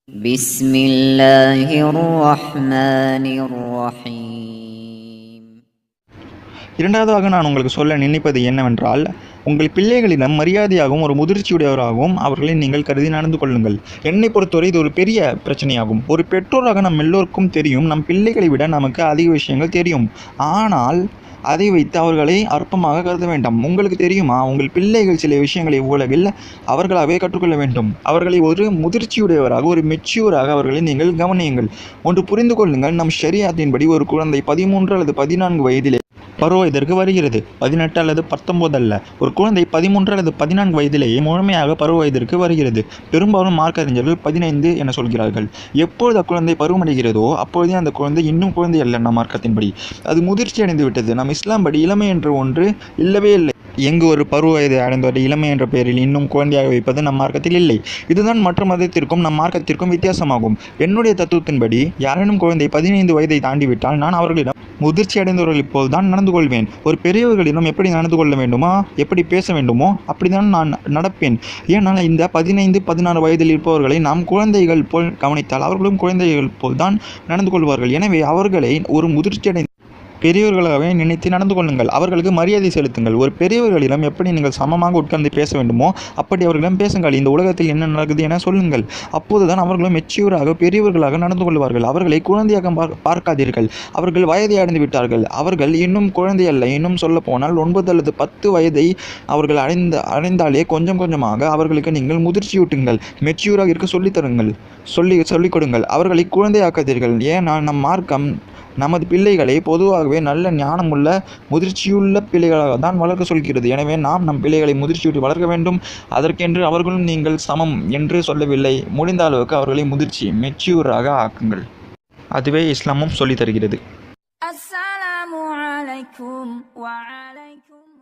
بسم الله الرحمن الرحيم. இரண்டாவதாக நான் உங்களுக்கு சொல்ல நினைப்பது என்னவென்றால், உங்கள் பிள்ளைகளிடம் மரியாதையாகவும் ஒரு முதிர்ச்சியுடையவராகவும் அவர்களை நீங்கள் கருதி நடந்து கொள்ளுங்கள். என்னை பொறுத்தவரை இது ஒரு பெரிய பிரச்சனையாகும். ஒரு பெற்றோராக நம் எல்லோருக்கும் தெரியும், நம் பிள்ளைகளை விட நமக்கு அதிக விஷயங்கள் தெரியும். ஆனால் அதை வைத்து அவர்களை அற்பமாக கருத வேண்டாம். உங்களுக்கு தெரியுமா, உங்கள் பிள்ளைகள் சில விஷயங்களை உலகில் அவர்களாகவே கற்றுக்கொள்ள வேண்டும். அவர்களை ஒரு முதிர்ச்சியுடையவராக, ஒரு மெச்சூராக அவர்களை நீங்கள் கவனியுங்கள். ஒன்று புரிந்து கொள்ளுங்கள், நம் ஷரியாத்தின்படி ஒரு குழந்தை 13 அல்லது 14 வயதிலே பருவ வயதிற்கு வருகிறது. 18 அல்லது 19 அல்ல. ஒரு குழந்தை 13 அல்லது 14 வயதிலேயே முழுமையாக பருவ வயதிற்கு வருகிறது. பெரும்பாலும் மார்க்க அறிஞர்கள் 15 என சொல்கிறார்கள். எப்பொழுது அக்குழந்தை பருவமடைகிறதோ அப்பொழுதே அந்த குழந்தை இன்னும் குழந்தை அல்ல. நம் மார்க்கத்தின்படி அது முதிர்ச்சி அடைந்து விட்டது. நம் இஸ்லாம் படி இளமை என்று ஒன்று இல்லவே இல்லை. எங்கு ஒரு பருவ வயது அடைந்தவரை இளமை என்ற பெயரில் இன்னும் குழந்தையாக வைப்பது நம் மார்க்கத்தில் இல்லை. இதுதான் மற்ற மதத்திற்கும் நம் மார்க்கத்திற்கும் வித்தியாசமாகும். என்னுடைய தத்துவத்தின்படி யாரேனும் குழந்தை 15 வயதை தாண்டிவிட்டால் நான் அவர்களிடம் முதிர்ச்சி அடைந்தவர்கள் போல் தான் நடந்து கொள்வேன். ஒரு பெரியவர்களிடம் எப்படி நடந்து கொள்ள வேண்டுமோ, எப்படி பேச வேண்டுமோ அப்படிதான் நான் நடப்பேன். ஏனால் இந்த 15, 16 வயதில் இருப்பவர்களை நாம் குழந்தைகள் போல் கவனித்தால் அவர்களும் குழந்தைகள் போல் தான் நடந்து கொள்வார்கள். எனவே அவர்களை ஒரு முதிர்ச்சி அடைந்த பெரியவர்களாகவே நினைத்து நடந்து கொள்ளுங்கள். அவர்களுக்கு மரியாதை செலுத்துங்கள். ஒரு பெரியவர்களிடம் எப்படி நீங்கள் சமமாக உட்கார்ந்து பேச வேண்டுமோ அப்படி அவர்களிடம் பேசுங்கள். இந்த உலகத்தில் என்ன நடக்குது என சொல்லுங்கள். அப்போதுதான் அவர்களும் மெச்சூராக பெரியவர்களாக நடந்து கொள்வார்கள். அவர்களை குழந்தையாக பார்க்காதீர்கள். அவர்கள் வயதை அடைந்து விட்டார்கள். அவர்கள் இன்னும் குழந்தை அல்ல. இன்னும் சொல்ல போனால் 9 அல்லது 10 வயதை அவர்கள் அடைந்தாலே கொஞ்சம் கொஞ்சமாக அவர்களுக்கு நீங்கள் முதிர்ச்சியூட்டுங்கள். மெச்சூராக இருக்க சொல்லித்தருங்கள், சொல்லிக் கொடுங்கள். அவர்களை குழந்தையாக்காதீர்கள். ஏன்னா நம் மார்க்கம் நமது பிள்ளைகளை பொதுவாகவே நல்ல ஞானமுள்ள முதிர்ச்சியுள்ள பிள்ளைகளாக தான் வளர்க்க சொல்கிறது. எனவே நாம் நம் பிள்ளைகளை முதிர்ச்சியூட்டி வளர்க்க வேண்டும். அதற்கென்று அவர்களும் நீங்கள் சமம் என்று சொல்லவில்லை. முடிந்த அளவுக்கு அவர்களை மெச்சூராக ஆக்குங்கள். அதுவே இஸ்லாமும் சொல்லித் தருகிறது. அஸ்ஸலாமு அலைக்கும் வ அலைக்கும்